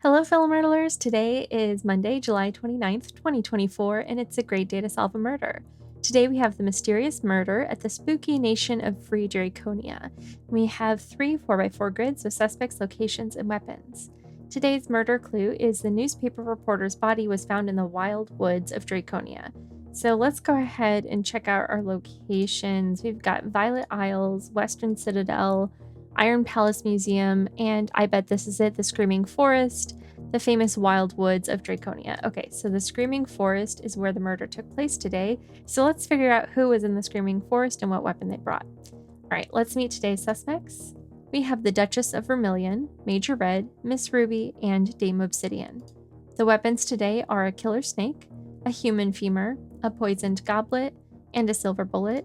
Hello, fellow Murdlers. Today is Monday, July 29th, 2024, and it's a great day to solve a murder. Today we have the mysterious murder at the spooky nation of free Drakonia. We have 3 4x4 grids with suspects, locations, and weapons. Today's murder clue is the newspaper reporter's body was found in the wild woods of Drakonia. So let's go ahead and check out our locations. We've got Violet Isles, Western Citadel, Iron Palace Museum, and I bet this is it, the Screaming Forest, the famous wild woods of Drakonia. Okay, so the Screaming Forest is where the murder took place today. So let's figure out who was in the Screaming Forest and what weapon they brought. All right, let's meet today's suspects. We have the Duchess of Vermilion, Major Red, Miss Ruby, and Dame Obsidian. The weapons today are a killer snake, a human femur, a poisoned goblet, and a silver bullet.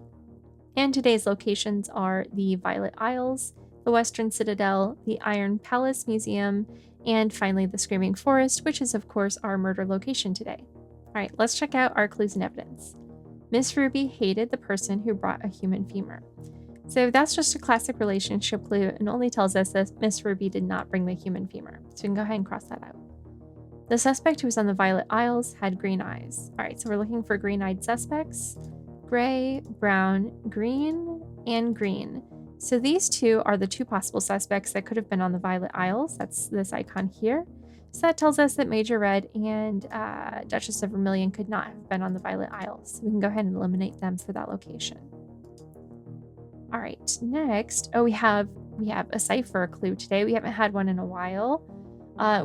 And today's locations are the Violet Isles, the Western Citadel, the Iron Palace Museum, and finally the Screaming Forest, which is of course our murder location today. All right, let's check out our clues and evidence. Miss Ruby hated the person who brought a human femur. So that's just a classic relationship clue and only tells us that Miss Ruby did not bring the human femur. So we can go ahead and cross that out. The suspect who was on the Violet Isles had green eyes. All right, so we're looking for green-eyed suspects. Gray, brown, green, and green. So these two are the 2 possible suspects that could have been on the Violet Isles. That's this icon here. So that tells us that Major Red and Duchess of Vermilion could not have been on the Violet Isles. So we can go ahead and eliminate them for that location. All right, next, we have a cipher clue today. We haven't had one in a while.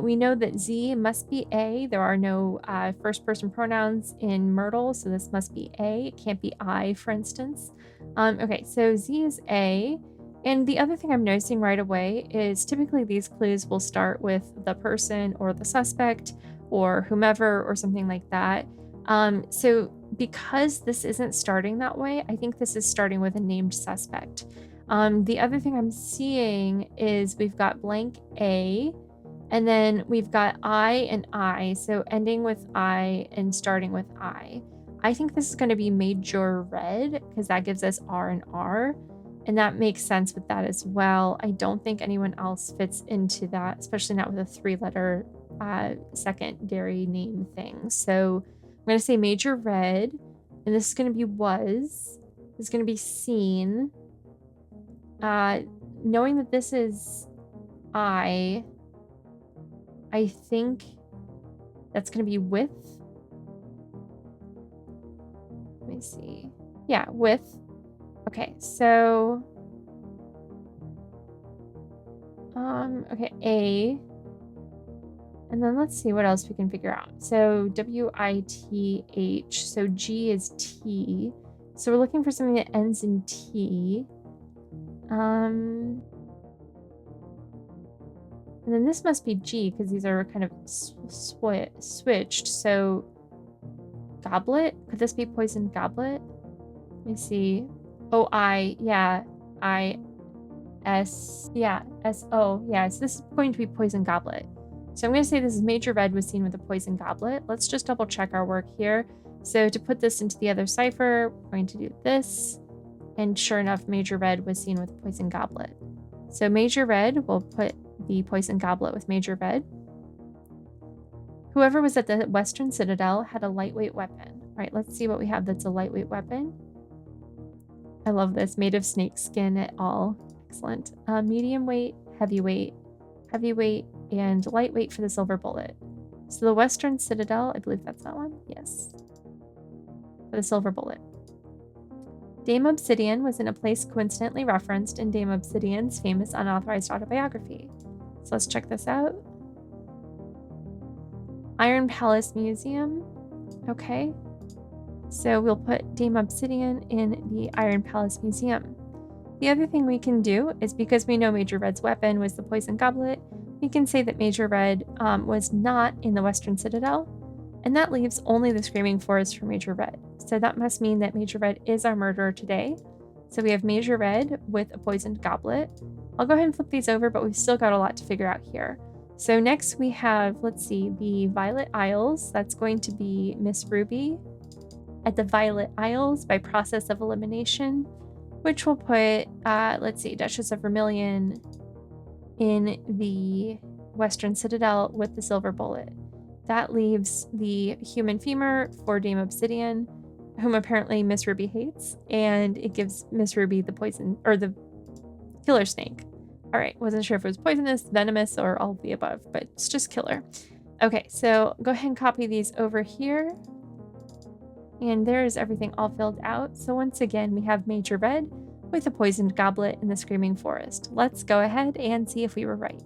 We know that Z must be A. There are no first-person pronouns in Murdle, so this must be A. It can't be I, for instance. Okay, so Z is A. And the other thing I'm noticing right away is typically these clues will start with the person or the suspect or whomever or something like that. So because this isn't starting that way, I think this is starting with a named suspect. The other thing I'm seeing is we've got blank A, and then we've got I and I, so ending with I and starting with I. I think this is going to be Major Red because that gives us R and R, and that makes sense with that as well. I don't think anyone else fits into that, especially not with a 3-letter secondary name thing. So I'm going to say Major Red, and this is going to be was. This is going to be seen. Knowing that this is I think that's going to be with. Let me see. Yeah, with. Okay, so okay, A. And then let's see what else we can figure out. So WITH. So G is T. So we're looking for something that ends in T. And then this must be G because these are kind of switched. So goblet? Could this be poisoned goblet? Let me see. Oh, I. Yeah. I. S. Yeah. S-O. Yeah. So this is going to be poisoned goblet. So I'm going to say this is Major Red was seen with a poisoned goblet. Let's just double check our work here. So to put this into the other cipher, we're going to do this. And sure enough, Major Red was seen with a poisoned goblet. So Major Red, we'll put the poisoned goblet with Major Red. Whoever was at the Western Citadel had a lightweight weapon. All right, let's see what we have that's a lightweight weapon. I love this, made of snake skin et al. Excellent. Medium weight, heavyweight, and lightweight for the silver bullet. So the Western Citadel, I believe that's that one. Yes. For the silver bullet. Dame Obsidian was in a place coincidentally referenced in Dame Obsidian's famous unauthorized autobiography. So let's check this out. Iron Palace Museum. Okay. So we'll put Dame Obsidian in the Iron Palace Museum. The other thing we can do is because we know Major Red's weapon was the poison goblet, we can say that Major Red was not in the Western Citadel, and that leaves only the Screaming Forest for Major Red. So that must mean that Major Red is our murderer today. So we have Major Red with a poisoned goblet. I'll go ahead and flip these over, but we've still got a lot to figure out here. So next we have, let's see, the Violet Isles. That's going to be Miss Ruby at the Violet Isles by process of elimination, which will put, let's see, Duchess of Vermilion in the Western Citadel with the silver bullet. That leaves the human femur for Dame Obsidian, whom apparently Miss Ruby hates, and it gives Miss Ruby the poison, or the killer snake. All right, wasn't sure if it was poisonous, venomous, or all of the above, but it's just killer. Okay, so go ahead and copy these over here. And there is everything all filled out. So once again, we have Major Red with a poisoned goblet in the Screaming Forest. Let's go ahead and see if we were right.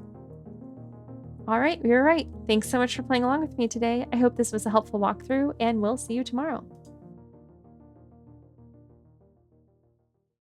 All right, we were right. Thanks so much for playing along with me today. I hope this was a helpful walkthrough, and we'll see you tomorrow.